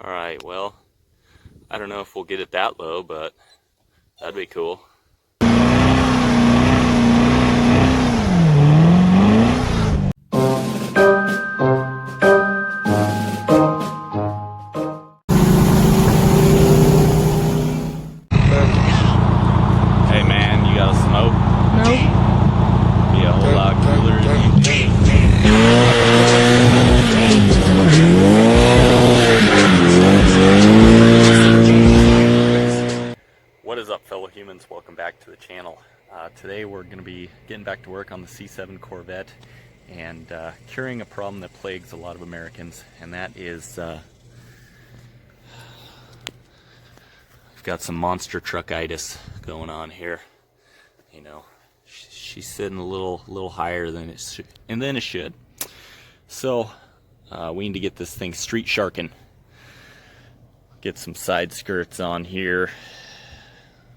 Alright, well, I don't know if we'll get it that low, but that'd be cool. Hey man, you got a smoke? Nope. Be a whole lot cooler if you did. What is up, fellow humans? Welcome back to the channel. Today we're going to be getting back to work on the C7 Corvette and curing a problem that plagues a lot of Americans, and that is I've got some monster truckitis going on here. You know, she's sitting a little higher than it should, and then it should. So we need to get this thing street sharking. Get some side skirts on here.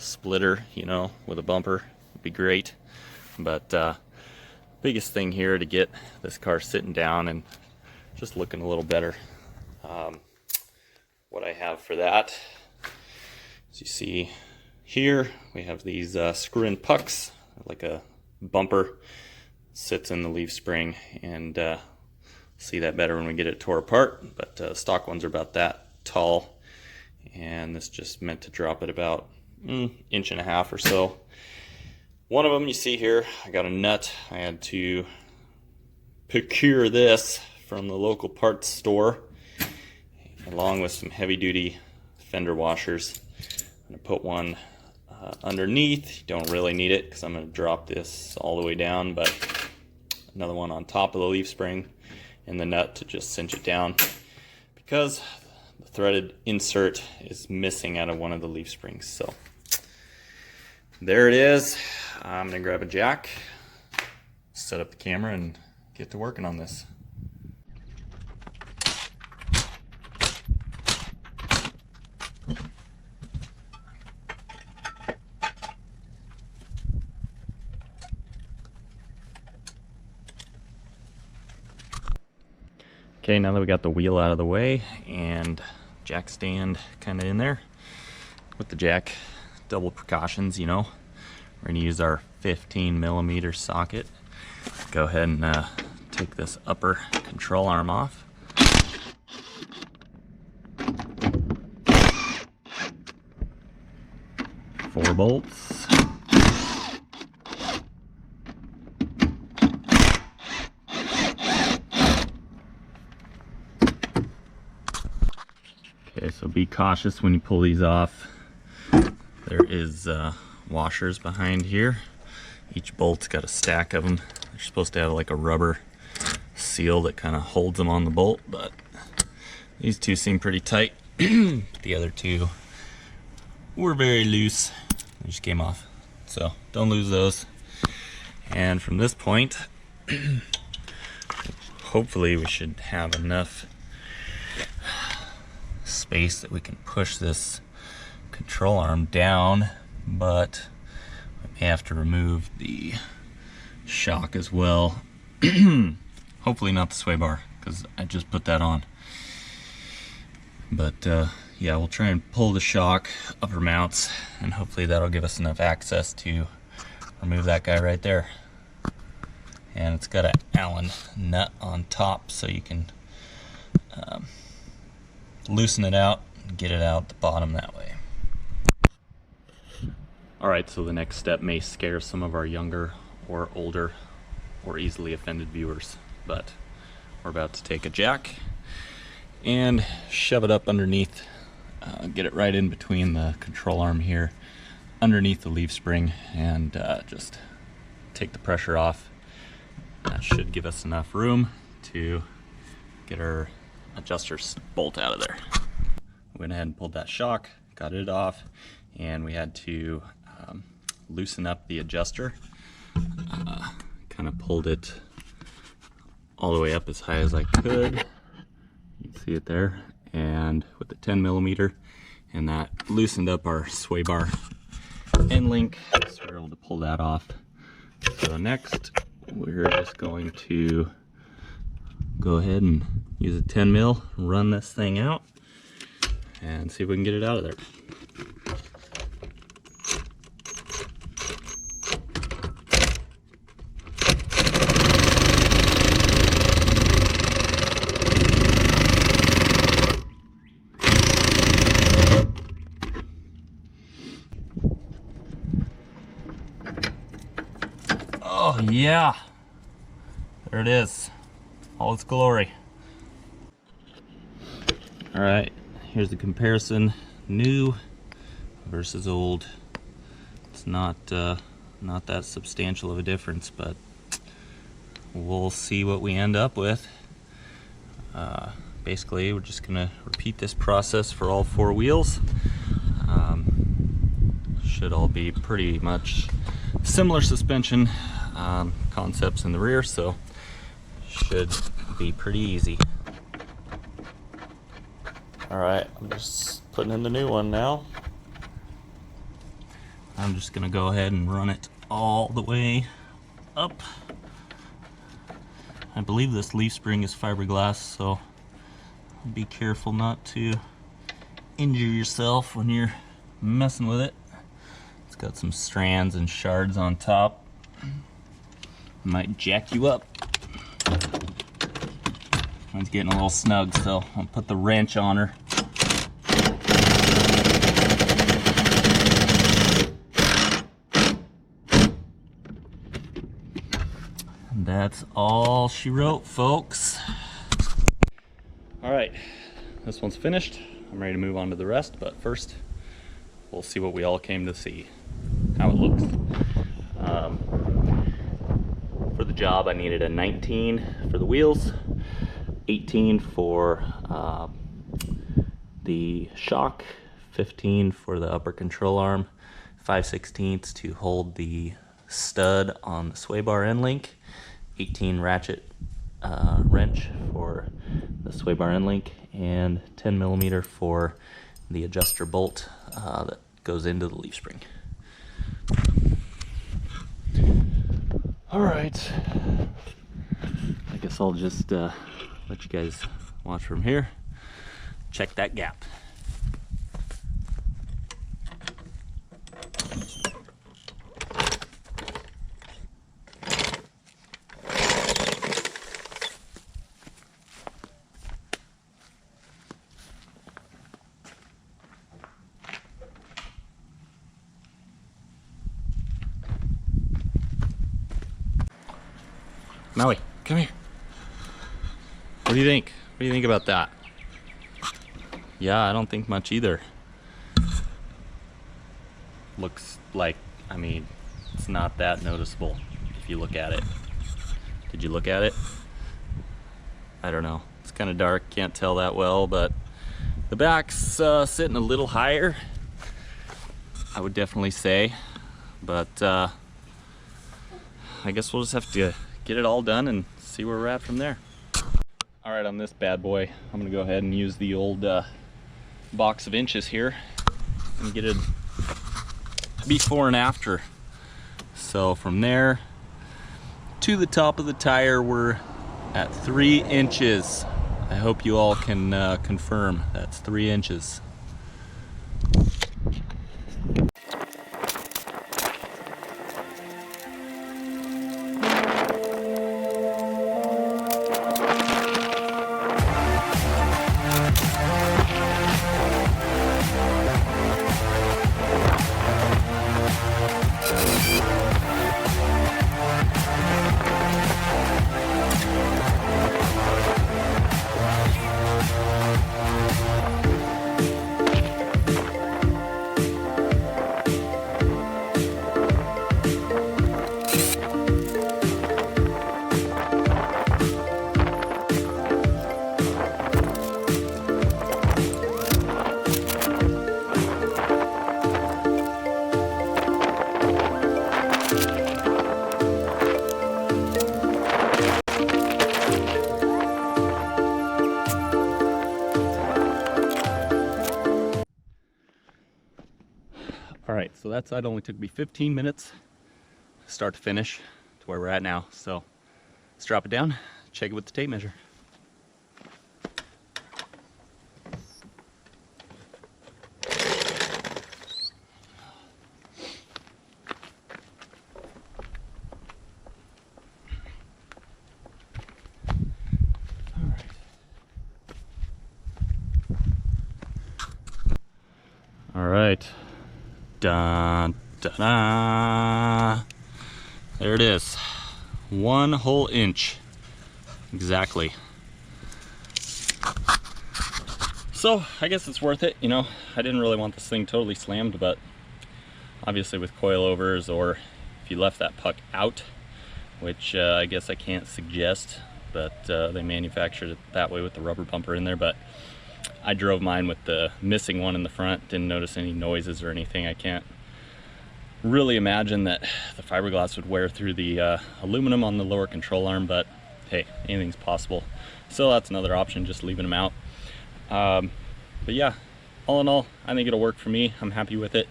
Splitter, you know, with a bumper would be great. But biggest thing here to get this car sitting down and just looking a little better. What I have for that, as you see here, we have these screw-in pucks, like a bumper sits in the leaf spring, and see that better when we get it tore apart. But stock ones are about that tall, and this just meant to drop it about inch and a half or so. One of them you see here, I got a nut. I had to procure this from the local parts store, along with some heavy-duty fender washers. I'm going to put one underneath. You don't really need it because I'm going to drop this all the way down, but another one on top of the leaf spring and the nut to just cinch it down, because the threaded insert is missing out of one of the leaf springs. So there it is. I'm gonna grab a jack, set up the camera, and get to working on this. Okay, now that we got the wheel out of the way and jack stand kind of in there, with the jack, double precautions, you know. We're going to use our 15mm socket. Go ahead and take this upper control arm off. Four bolts. Okay, so be cautious when you pull these off. There is washers behind here. Each bolt's got a stack of them. They're supposed to have like a rubber seal that kind of holds them on the bolt, but these two seem pretty tight. The other two were very loose. They just came off. So don't lose those. And from this point, hopefully we should have enough space that we can push this control arm down, but we may have to remove the shock as well. Hopefully not the sway bar, because I just put that on. But yeah, we'll try and pull the shock upper mounts, and hopefully that'll give us enough access to remove that guy right there. And it's got an Allen nut on top, so you can loosen it out and get it out the bottom that way. Alright, so the next step may scare some of our younger or older or easily offended viewers, but we're about to take a jack and shove it up underneath, get it right in between the control arm here, underneath the leaf spring, and just take the pressure off. That should give us enough room to get our adjuster bolt out of there. Went ahead and pulled that shock, got it off, and we had to loosen up the adjuster. Kind of pulled it all the way up as high as I could. You can see it there, and with the 10mm, and that loosened up our sway bar end link, so we're able to pull that off. So next, we're just going to go ahead and use a 10mm, run this thing out, and see if we can get it out of there. Oh yeah, there it is, all its glory. All right, here's the comparison, new versus old. It's not that substantial of a difference, but we'll see what we end up with. Basically, we're just gonna repeat this process for all 4 wheels. Should all be pretty much similar suspension concepts in the rear, so should be pretty easy. All right, I'm just putting in the new one now. I'm just gonna go ahead and run it all the way up. I believe this leaf spring is fiberglass, so be careful not to injure yourself when you're messing with it. It's got some strands and shards on top. Might jack you up. Mine's getting a little snug, so I'll put the wrench on her. And that's all she wrote, folks. All right, this one's finished. I'm ready to move on to the rest, but first, we'll see what we all came to see, how it looks. For the job, I needed a 19 for the wheels, 18 for the shock, 15 for the upper control arm, 5/16 to hold the stud on the sway bar end link, 18 ratchet wrench for the sway bar end link, and 10 millimeter for the adjuster bolt that goes into the leaf spring. All right, I guess I'll just let you guys watch from here. Check that gap. Maui, come here. What do you think? What do you think about that? Yeah, I don't think much either. Looks like, I mean, it's not that noticeable if you look at it. Did you look at it? I don't know. It's kind of dark, can't tell that well, but the back's sitting a little higher, I would definitely say. But I guess we'll just have to get it all done and see where we're at from there. All right, on this bad boy, I'm gonna go ahead and use the old box of inches here and get it before and after. So from there to the top of the tire, we're at 3 inches. I hope you all can confirm that's 3 inches. All right, so that side only took me 15 minutes start to finish to where we're at now. So let's drop it down, check it with the tape measure. right. Dun, da, da. There it is. 1 whole inch. Exactly. So I guess it's worth it. You know, I didn't really want this thing totally slammed, but obviously with coilovers, or if you left that puck out, which I guess I can't suggest, but they manufactured it that way with the rubber bumper in there. But I drove mine with the missing one in the front, didn't notice any noises or anything. I can't really imagine that the fiberglass would wear through the aluminum on the lower control arm, but hey, anything's possible. So that's another option, just leaving them out. But yeah, all in all, I think it'll work for me. I'm happy with it.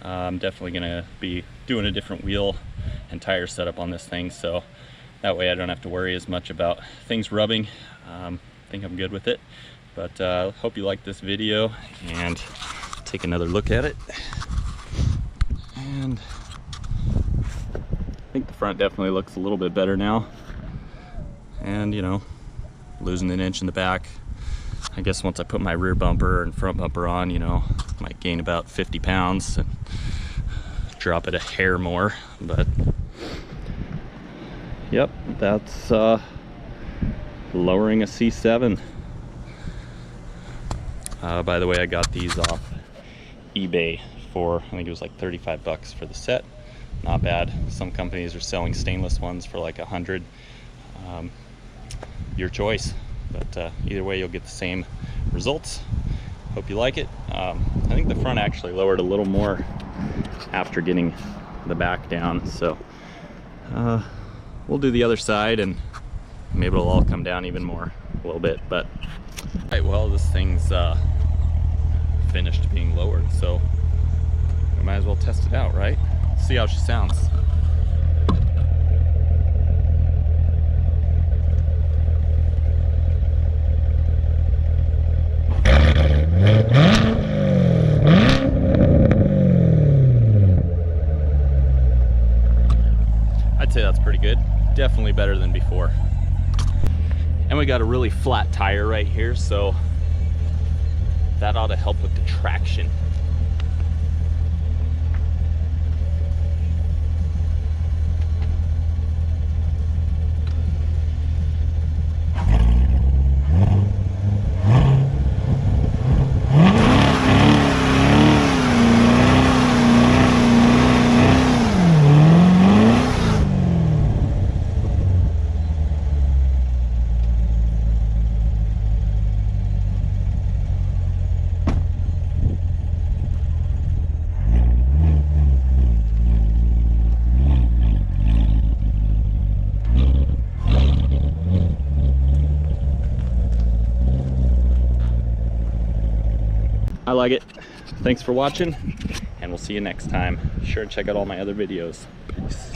I'm definitely gonna be doing a different wheel and tire setup on this thing, so that way I don't have to worry as much about things rubbing. I think I'm good with it. But hope you liked this video, and take another look at it. And I think the front definitely looks a little bit better now. And you know, losing an inch in the back. I guess once I put my rear bumper and front bumper on, you know, might gain about 50 pounds and drop it a hair more. But yep, that's lowering a C7. By the way, I got these off eBay for, I think it was like 35 bucks for the set. Not bad. Some companies are selling stainless ones for like 100. Your choice, but either way you'll get the same results. Hope you like it. I think the front actually lowered a little more after getting the back down, so we'll do the other side and maybe it'll all come down even more a little bit. But right, well, this thing's finished being lowered, so we might as well test it out, right? See how she sounds. I'd say that's pretty good. Definitely better than before. And we got a really flat tire right here, so that ought to help with the traction. I like it. Thanks for watching, and we'll see you next time. Be sure to check out all my other videos. Peace.